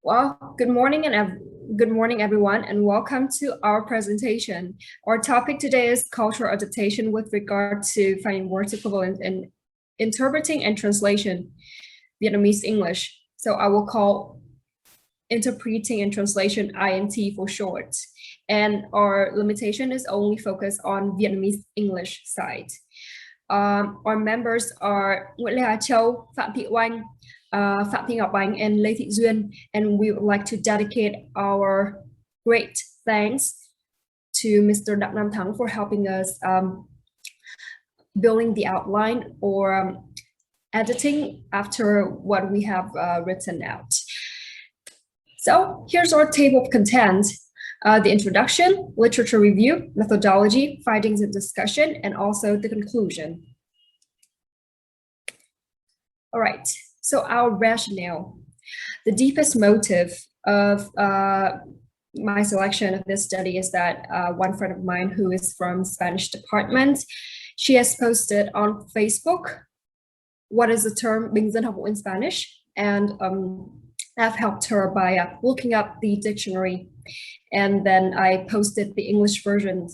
Well, good morning, everyone, and welcome to our presentation. Our topic today is cultural adaptation with regard to finding words equivalent in interpreting and translation Vietnamese English. So I will call interpreting and translation INT for short. And our limitation is only focused on Vietnamese English side. Our members are Nguyễn Lê Hà Châu, Phạm Thị Oanh, Phạm Thị Ngọc Ánh, and Lê Thị Duyên, and we would like to dedicate our great thanks to Mr. Đặng Nam Thắng for helping us building the outline or editing after what we have written out. So here's our table of content. The introduction, literature review, methodology, findings and discussion, and also the conclusion. All right, so our rationale. The deepest motive of my selection of this study is that one friend of mine who is from Spanish department, she has posted on Facebook, what is the term Bình dân học vụ in Spanish? And I've helped her by looking up the dictionary. And then I posted the English version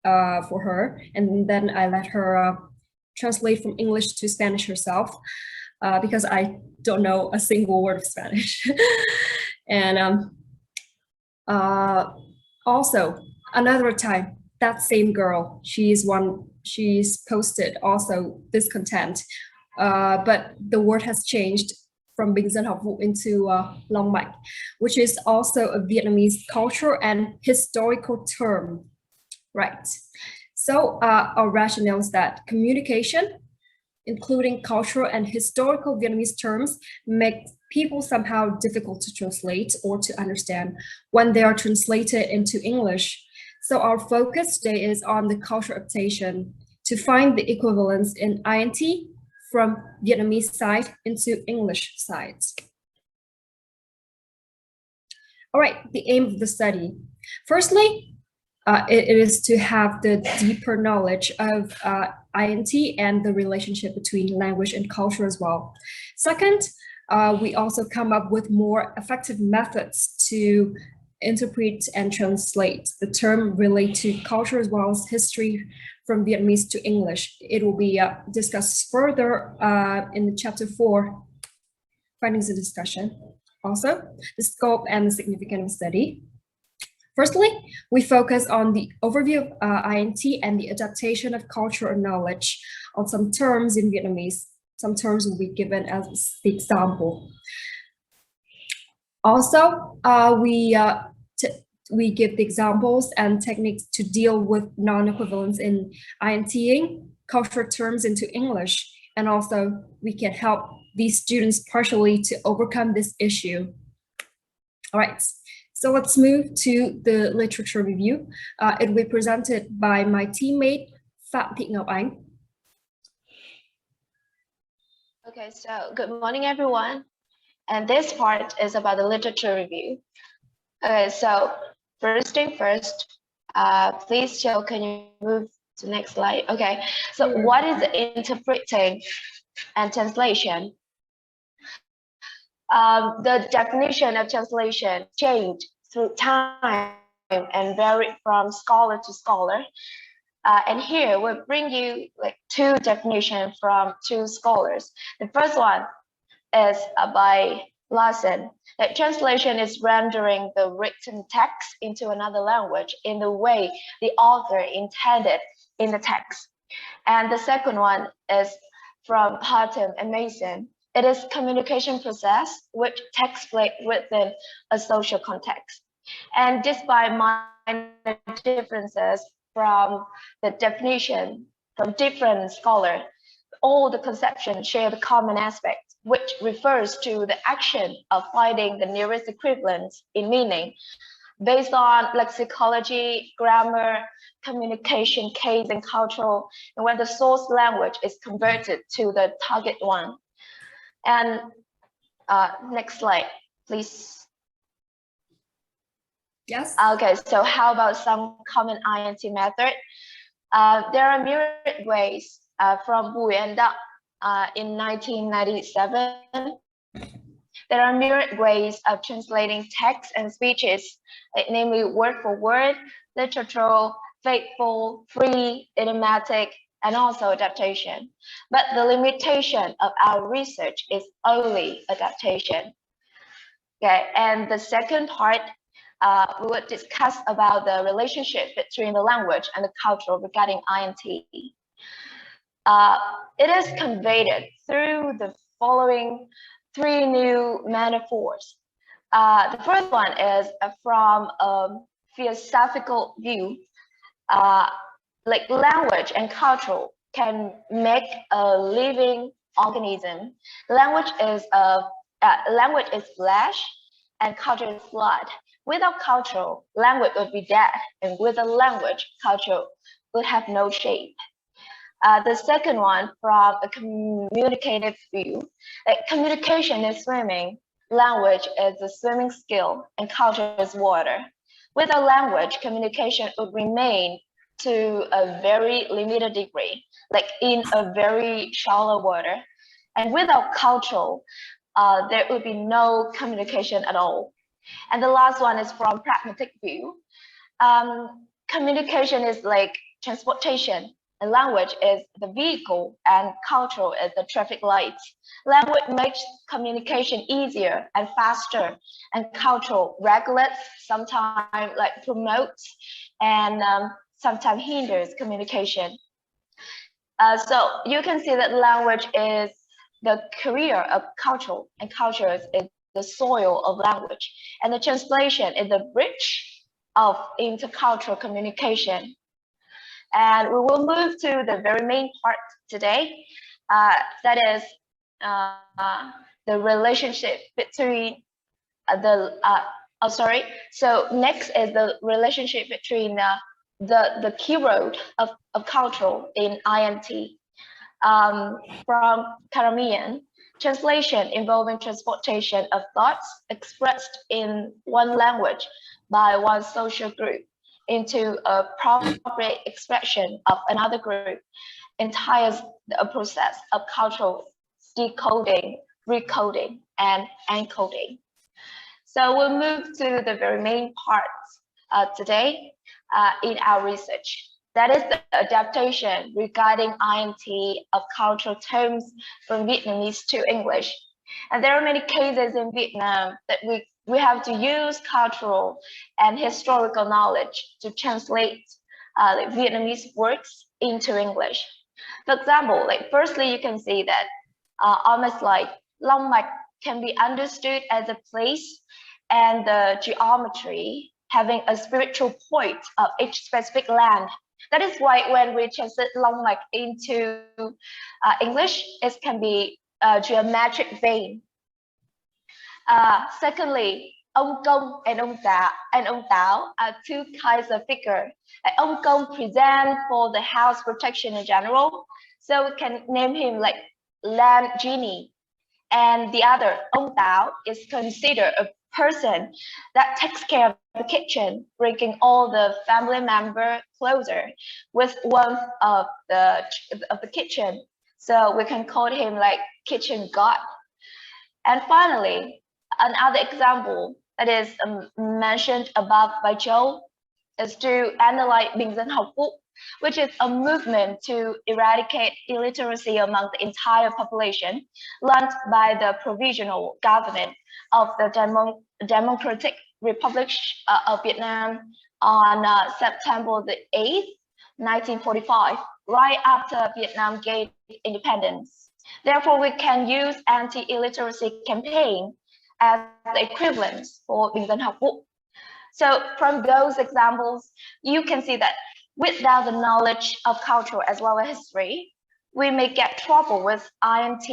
for her. And then I let her translate from English to Spanish herself because I don't know a single word of Spanish. And also another time, that same girl, she's posted also this content, but the word has changed from Bình dân học vụ into Long Mạch, which is also a Vietnamese cultural and historical term, right? So our rationale is that communication, including cultural and historical Vietnamese terms, make people somehow difficult to translate or to understand when they are translated into English. So our focus today is on the cultural adaptation to find the equivalence in INT from Vietnamese side into English sides. All right, the aim of the study. Firstly, it is to have the deeper knowledge of INT and the relationship between language and culture as well. Second, we also come up with more effective methods to interpret and translate the term related to culture as well as history from Vietnamese to English. It will be discussed further in chapter 4, findings and discussion. Also, the scope and the significance of study. Firstly, we focus on the overview of INT and the adaptation of cultural knowledge on some terms in Vietnamese. Some terms will be given as the example. Also, we give the examples and techniques to deal with non-equivalence in INTing cultural terms into English. And also we can help these students partially to overcome this issue. All right, so let's move to the literature review. It will be presented by my teammate, Phạm Thị Ngọc Ánh. Okay, so good morning, everyone. And this part is about the literature review. Okay, so first thing first, please, Joe, can you move to the next slide? Okay, so what is interpreting and translation? The definition of translation changed through time and varied from scholar to scholar. And here we'll bring you like two definitions from two scholars. The first one is by Larson. That translation is rendering the written text into another language in the way the author intended in the text. And the second one is from Harton and Mason. It is communication process which takes place within a social context. And despite minor differences from the definition from different scholars, all the conceptions share the common aspect, which refers to the action of finding the nearest equivalence in meaning based on lexicology, grammar, communication, case, and cultural, and when the source language is converted to the target one. And next slide, please. Yes. Okay, so how about some common INT method? There are myriad ways from Bùi and Đặng in 1997. There are myriad ways of translating text and speeches, namely word for word, literal, faithful, free, idiomatic, and also adaptation. But the limitation of our research is only adaptation. Okay, and the second part, we will discuss about the relationship between the language and the culture regarding INT. It is conveyed through the following three new metaphors. The first one is from a philosophical view. Like language and culture can make a living organism. Language is flesh and culture is blood. Without culture, language would be dead, and with a language, culture would have no shape. The second one, from a communicative view, like communication is swimming, language is a swimming skill, and culture is water. Without language, communication would remain to a very limited degree, like in a very shallow water. And without culture, there would be no communication at all. And the last one is from pragmatic view. Communication is like transportation, and language is the vehicle, and culture is the traffic light. Language makes communication easier and faster, and culture regulates, sometimes like promotes, and sometimes hinders communication. So you can see that language is the career of culture, and culture is the soil of language, and the translation is the bridge of intercultural communication. And we will move to the very main part today, that is the relationship between so next is the relationship between the keyword of culture in INT. From Karamian, translation involving transportation of thoughts expressed in one language by one social group into a appropriate expression of another group entires the process of cultural decoding, recoding, and encoding. So we'll move to the very main part today in our research. That is the adaptation regarding INT of cultural terms from Vietnamese to English. And there are many cases in Vietnam that we have to use cultural and historical knowledge to translate like Vietnamese words into English. For example, like firstly, you can see that almost like Long Mạch can be understood as a place and the geometry having a spiritual point of each specific land. That is why when we translate Long Mạch into English, it can be a geometric vein. Secondly, ông Công and ông Táo are two kinds of figure. Ông Công present for the house protection in general, so we can name him like land genie. And the other, ông Táo, is considered a person that takes care of the kitchen, bringing all the family member closer with warmth of the kitchen. So we can call him like kitchen god. And finally, another example that is mentioned above by Joe is to analyze Bình dân học vụ, which is a movement to eradicate illiteracy among the entire population, launched by the provisional government of the Democratic Republic of Vietnam on September the 8th, 1945, right after Vietnam gained independence. Therefore, we can use anti-illiteracy campaign as the equivalence for Bình dân học vụ. So from those examples, you can see that without the knowledge of culture as well as history, we may get trouble with INT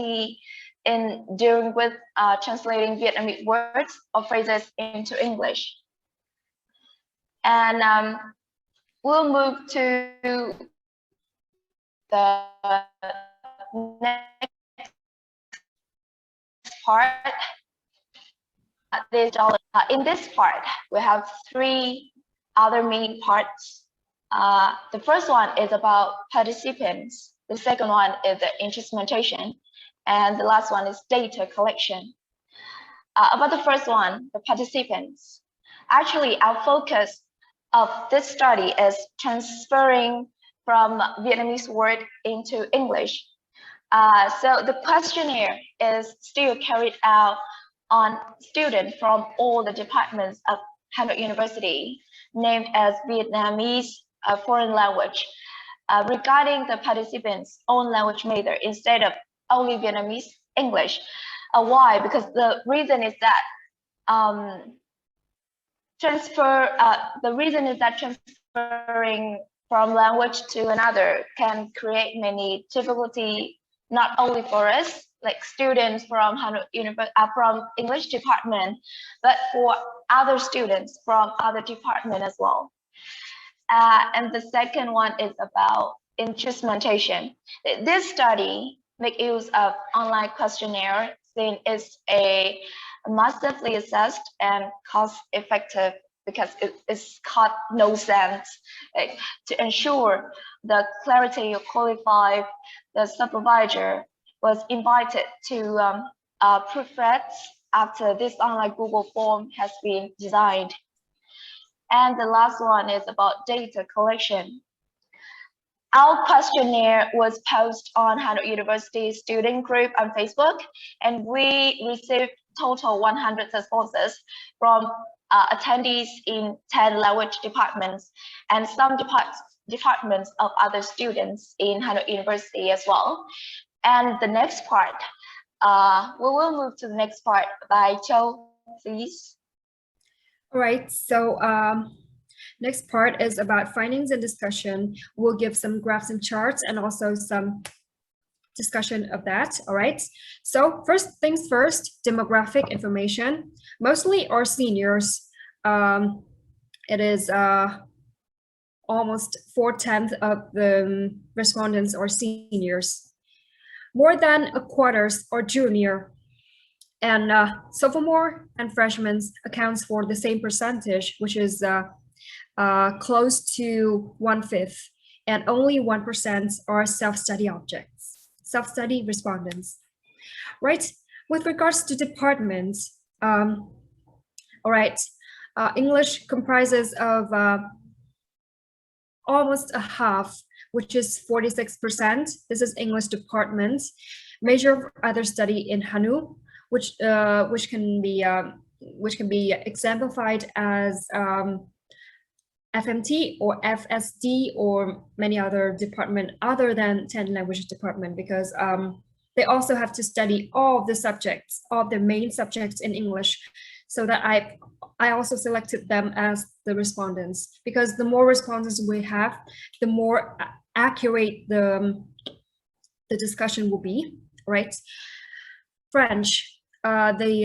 in dealing with translating Vietnamese words or phrases into English. And we'll move to the next part. In this part, we have three other main parts. The first one is about participants. The second one is the instrumentation. And the last one is data collection. About the first one, the participants. Actually, our focus of this study is transferring from Vietnamese word into English. So the questionnaire is still carried out on students from all the departments of Hanoi University, named as Vietnamese foreign language, regarding the participants' own language major instead of only Vietnamese English. Why? Because the reason is that transferring from language to another can create many difficulty, not only for us, like students from from English department, but for other students from other department as well. And the second one is about instrumentation. This study make use of online questionnaire since it's a massively assessed and cost-effective because it's got no sense to ensure the clarity of qualified. The supervisor was invited to proofread after this online Google form has been designed. And the last one is about data collection. Our questionnaire was posted on Hanoi University student group on Facebook, and we received total 100 responses from attendees in 10 language departments and some departments of other students in Hanoi University as well. And the next part, we will move to the next part by Châu, please. All right, so next part is about findings and discussion. We'll give some graphs and charts and also some discussion of that. All right, so first things first, demographic information. Mostly our seniors. It is almost 4/10 of the respondents are seniors. More than a quarters are junior. And sophomore and freshmen accounts for the same percentage, which is close to 1/5, and only 1% are self-study objects, self-study respondents. Right. With regards to departments, all right, English comprises of almost a half, which is 46%. This is English department. Major other study in Hanu, which can be exemplified as FMT or FSD or many other department other than 10 language department, because they also have to study all of the subjects, all of the main subjects in English. So that I also selected them as the respondents, because the more respondents we have, the more accurate the discussion will be, right? French. They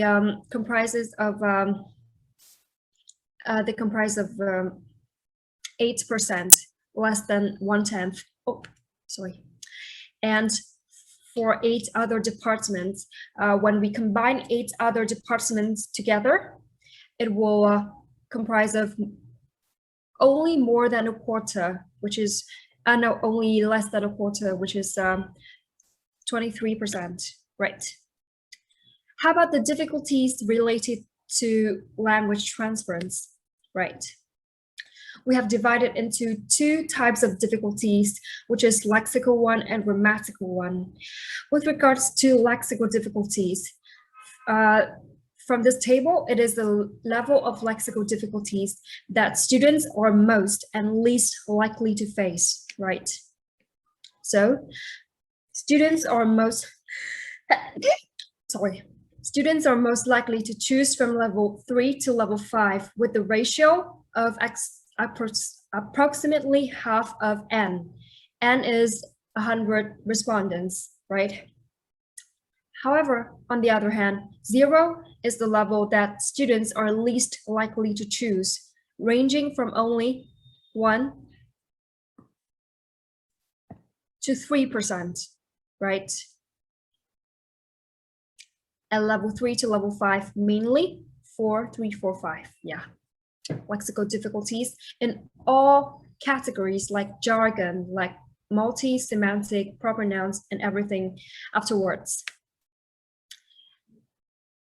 comprise of 8%, less than 1/10. Oh, sorry. And for 8 other departments, when we combine 8 other departments together, it will comprise of only more than a quarter, which is no, only less than a quarter, which is 23%, right? How about the difficulties related to language transference, right? We have divided into 2 types of difficulties, which is lexical one and grammatical one. With regards to lexical difficulties, from this table, it is the level of lexical difficulties that students are most and least likely to face, right? So students are most likely to choose from level 3 to level 5 with the ratio of approximately half of n. N is 100 respondents, right? However, on the other hand, 0 is the level that students are least likely to choose, ranging from only 1 to 3%, right? At level 3 to level 5, mainly 4, 3, 4, 5, yeah. Lexical difficulties in all categories like jargon, like multi-semantic, proper nouns, and everything afterwards.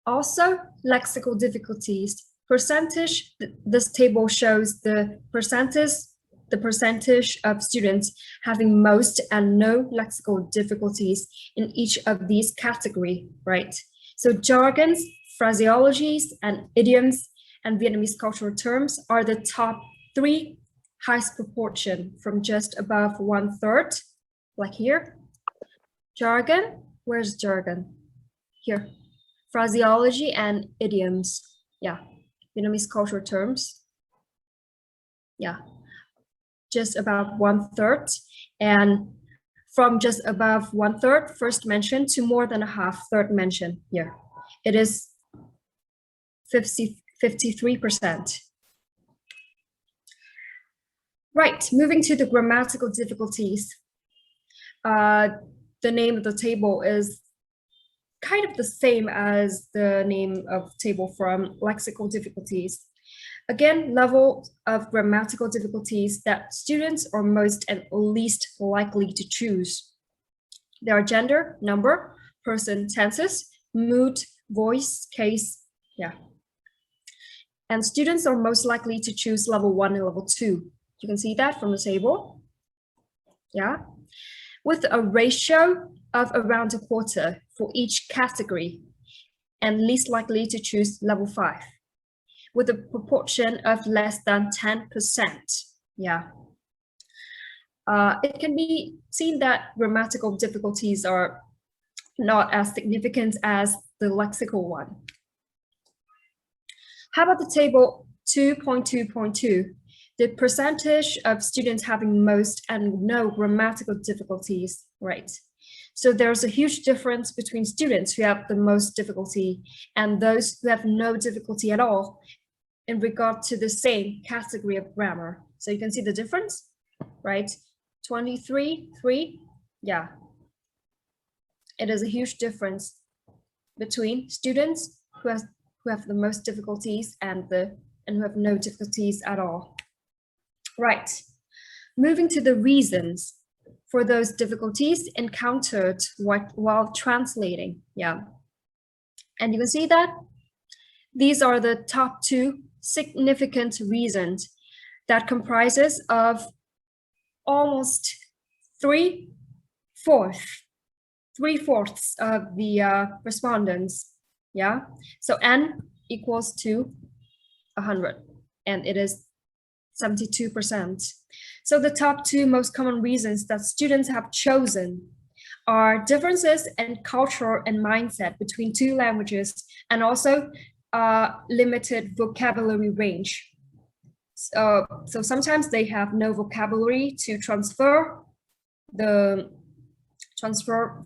Also, lexical difficulties. Percentage, this table shows the percentage of students having most and no lexical difficulties in each of these categories, right? So jargons, phraseologies, and idioms and Vietnamese cultural terms are the top 3 highest proportion, from just above 1/3, like here. Jargon, where's jargon? Here. Phraseology and idioms, yeah. Vietnamese cultural terms, yeah, just about 1/3, and from just above 1/3 first mention to more than a half third mention here. It is 53%. Right, moving to the grammatical difficulties. The name of the table is kind of the same as the name of table from lexical difficulties. Again, level of grammatical difficulties that students are most and least likely to choose. There are gender, number, person, tenses, mood, voice, case, yeah. And students are most likely to choose level 1 and level 2. You can see that from the table, yeah. With a ratio of around a quarter for each category, and least likely to choose level 5, with a proportion of less than 10%. Yeah. It can be seen that grammatical difficulties are not as significant as the lexical one. How about the table 2.2.2? The percentage of students having most and no grammatical difficulties, right? So there's a huge difference between students who have the most difficulty and those who have no difficulty at all in regard to the same category of grammar. So you can see the difference, right? 23.3, yeah. It is a huge difference between students who have the most difficulties and who have no difficulties at all. Right, moving to the reasons for those difficulties encountered while translating, yeah. And you can see that these are the top 2 significant reasons that comprises of almost 3/4 of the respondents, yeah. So n equals to 100, and it is 72%. So the top 2 most common reasons that students have chosen are differences in culture and mindset between 2 languages, and also limited vocabulary range. So sometimes they have no vocabulary to transfer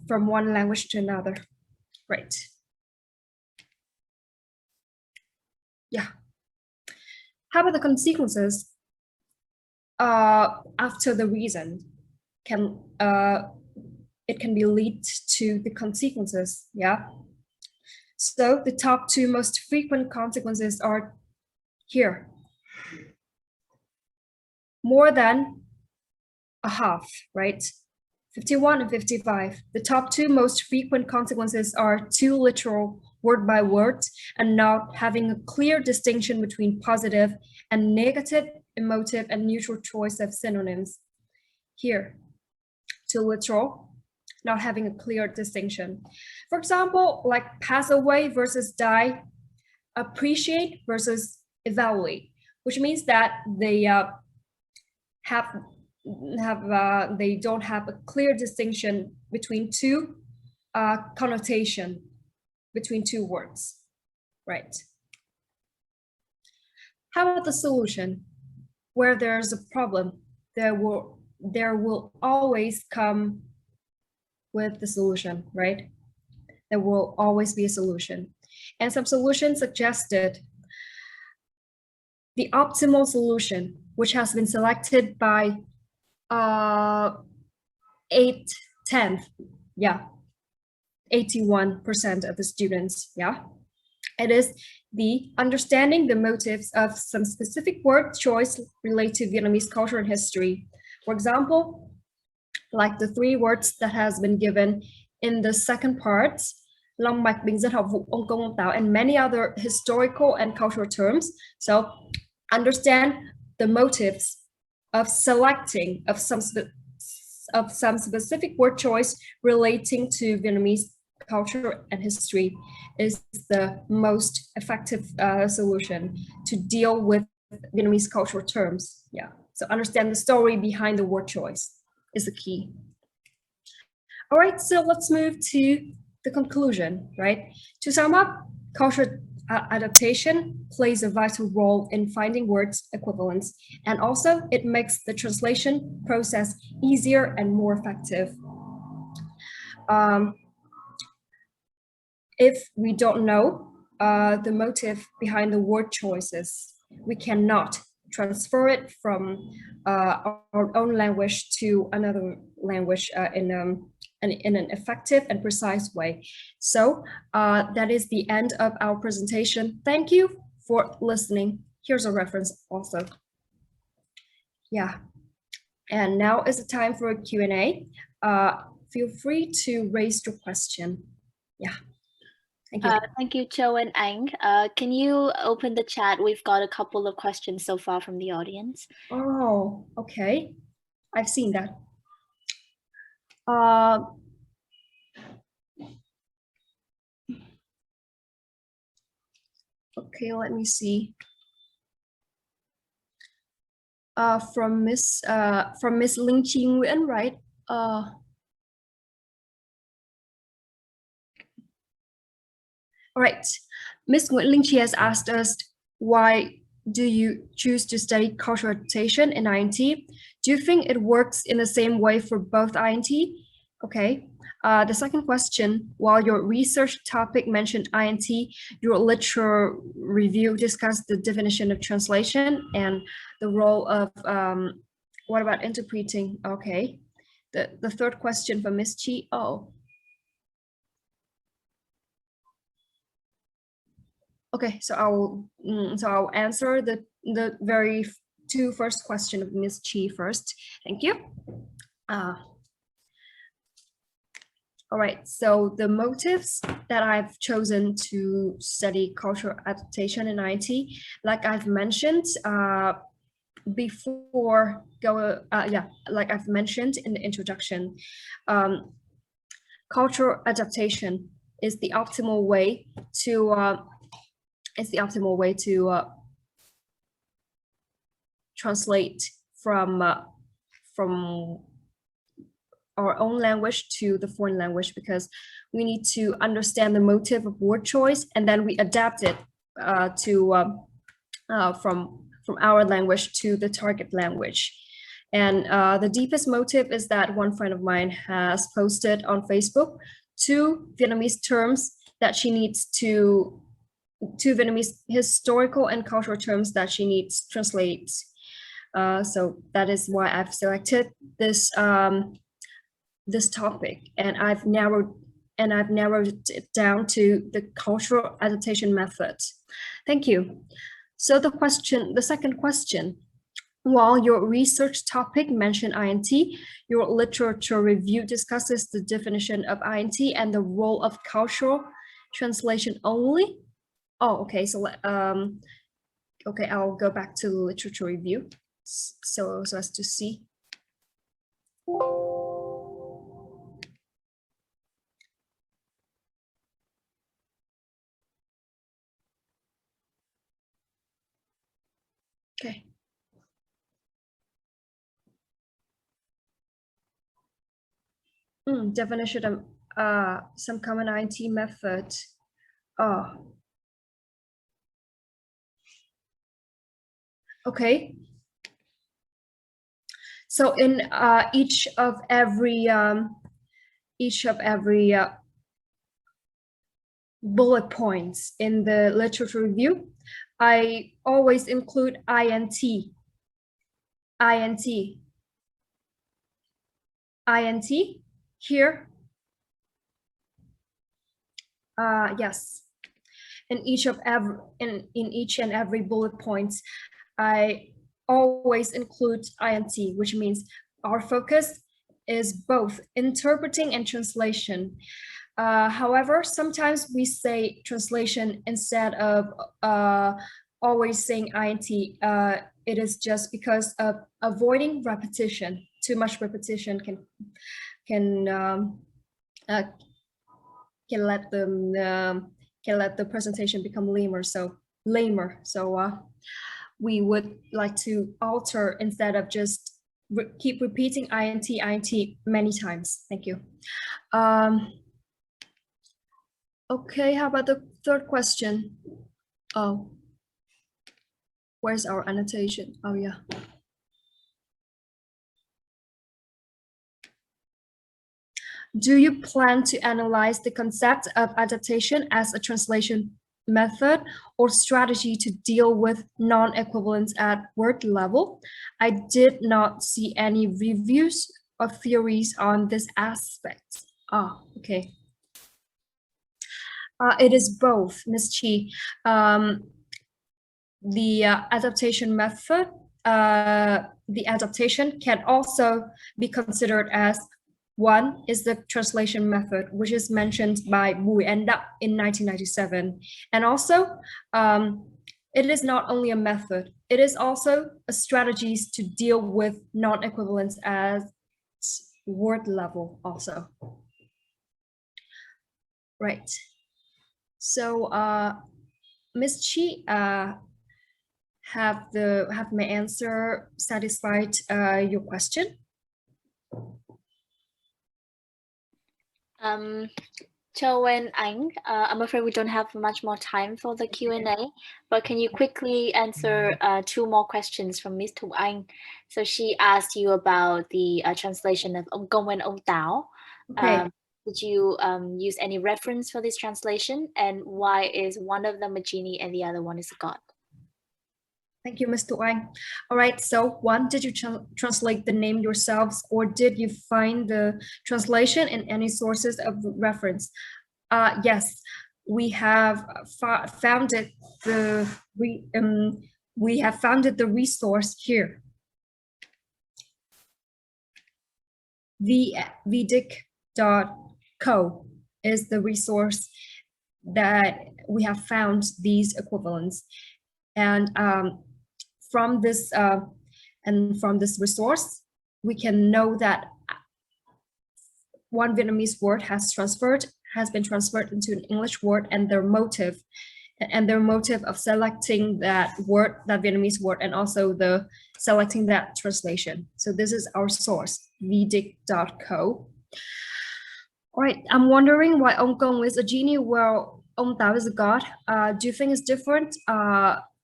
from one language to another, right? Yeah. How about the consequences after the reason? It can be lead to the consequences, yeah. So the top 2 most frequent consequences are here. More than a half, right? 51 and 55. The top 2 most frequent consequences are too literal, word by word, and not having a clear distinction between positive and negative, emotive, and neutral choice of synonyms. Here, too literal, not having a clear distinction. For example, like pass away versus die, appreciate versus evaluate, which means that they they don't have a clear distinction between 2 connotation between 2 words, right? How about the solution? Where there's a problem, there will always come with the solution, right? There will always be a solution. And some solutions suggested. The optimal solution, which has been selected by 81% of the students, yeah. It is the understanding the motives of some specific word choice related to Vietnamese culture and history. For example, like the 3 words that has been given in the second part, Long mạch, bình dân học vụ, ông công ông táo, and many other historical and cultural terms. So understand the motives of selecting of some specific word choice relating to Vietnamese culture and history is the most effective solution to deal with Vietnamese cultural terms. Yeah, so understand the story behind the word choice is the key. All right, so let's move to the conclusion, right? To sum up, cultural adaptation plays a vital role in finding words equivalence, and also it makes the translation process easier and more effective. If we don't know the motive behind the word choices, we cannot transfer it from our own language to another language in an effective and precise way. So that is the end of our presentation. Thank you for listening. Here's a reference also. Yeah, and now is the time for a Q&A. Feel free to raise your question. Yeah. Thank you. Thank you, Châu and Anh. Can you open the chat? We've got a couple of questions so far from the audience. Oh, okay. I've seen that. Okay, let me see. From Miss Linh Chi Nguyễn, right? All right, Miss Nguyễn Linh Chi has asked us, why do you choose to study cultural adaptation in INT? Do you think it works in the same way for both INT? Okay. The second question, while your research topic mentioned INT, your literature review discussed the definition of translation and the role of, what about interpreting? Okay. The third question for Miss Chi. Oh. Okay, so I'll answer the very two first question of Miss Chi first. Thank you. All right, so the motives that I've chosen to study cultural adaptation in INT, like I've mentioned before, like I've mentioned in the introduction, cultural adaptation is the optimal way to translate from our own language to the foreign language, because we need to understand the motive of word choice, and then we adapt it from our language to the target language. And the deepest motive is that one friend of mine has posted on Facebook 2 Vietnamese terms that she needs to, 2 Vietnamese historical and cultural terms that she needs to translate. So that is why I've selected this this topic, and I've narrowed it down to the cultural adaptation method. Thank you. So the second question, while your research topic mentioned INT, your literature review discusses the definition of INT and the role of cultural translation only. Oh, okay. So okay, I'll go back to literature review so as to see. Okay. Definition of some common INT method. Okay. So in each of every bullet points in the literature review, I always include INT. Here. Yes. In each and every bullet points, I always include INT, which means our focus is both interpreting and translation. However, sometimes we say translation instead of always saying INT. It is just because of avoiding repetition. Too much repetition can let the presentation become lamer. So we would like to alter instead of just keep repeating INT many times. Thank you. Okay, how about the third question? Oh, where's our annotation? Oh yeah. Do you plan to analyze the concept of adaptation as a translation method or strategy to deal with non-equivalence at word level? I did not see any reviews or theories on this aspect. Ah, okay. It is both, Ms. Chi. The adaptation method, the adaptation can also be considered as one is the translation method, which is mentioned by Bùi and Đặng in 1997. And also, it is not only a method, it is also a strategies to deal with non-equivalence at word level also. Right. So, Ms. Chi, have my answer satisfied your question? Châu and Anh, I'm afraid we don't have much more time for the Q&A, but can you quickly answer two more questions from Ms. Thu Anh? So she asked you about the translation of Ông Công and Ông Táo. Okay. Did you use any reference for this translation? And why is one of them a genie and the other one is a god? Thank you, Mr. Wang. All right, so one, did you translate the name yourselves, or did you find the translation in any sources of reference? Yes, we have founded the resource here. Vedic.co is the resource that we have found these equivalents, and from this resource, we can know that one Vietnamese word has been transferred into an English word, and their motive of selecting that word, that Vietnamese word, and also the selecting that translation. So this is our source, vedic.co. All right, I'm wondering why Ông Công is a genie while Ông Táo is a god. Do you think it's different?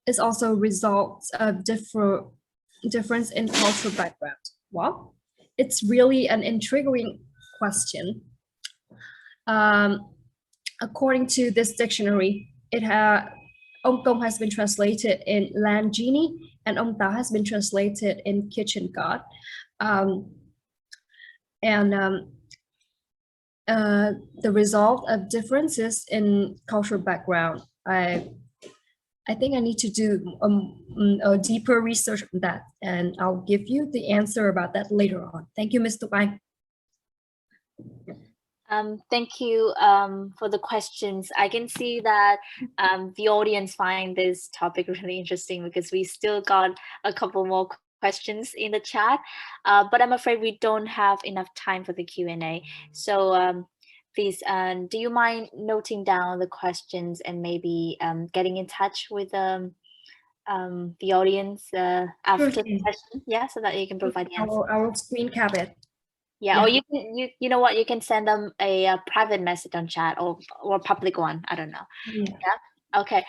It's also results of difference in cultural background. Well, it's really an intriguing question. According to this dictionary, Ông Công has been translated in land genie, and Ông Táo has been translated in kitchen god. The result of differences in cultural background. I think I need to do a deeper research on that, and I'll give you the answer about that later on. Thank you, Mr. Wang. Thank you for the questions. I can see that the audience find this topic really interesting because we still got a couple more questions in the chat, but I'm afraid we don't have enough time for the Q&A. So please, do you mind noting down the questions and maybe getting in touch with the audience after the session? Yeah, so that you can provide the answer. I will screen cap it. Yeah, or you know what, you can send them a private message on chat or public one. I don't know. Yeah. Okay.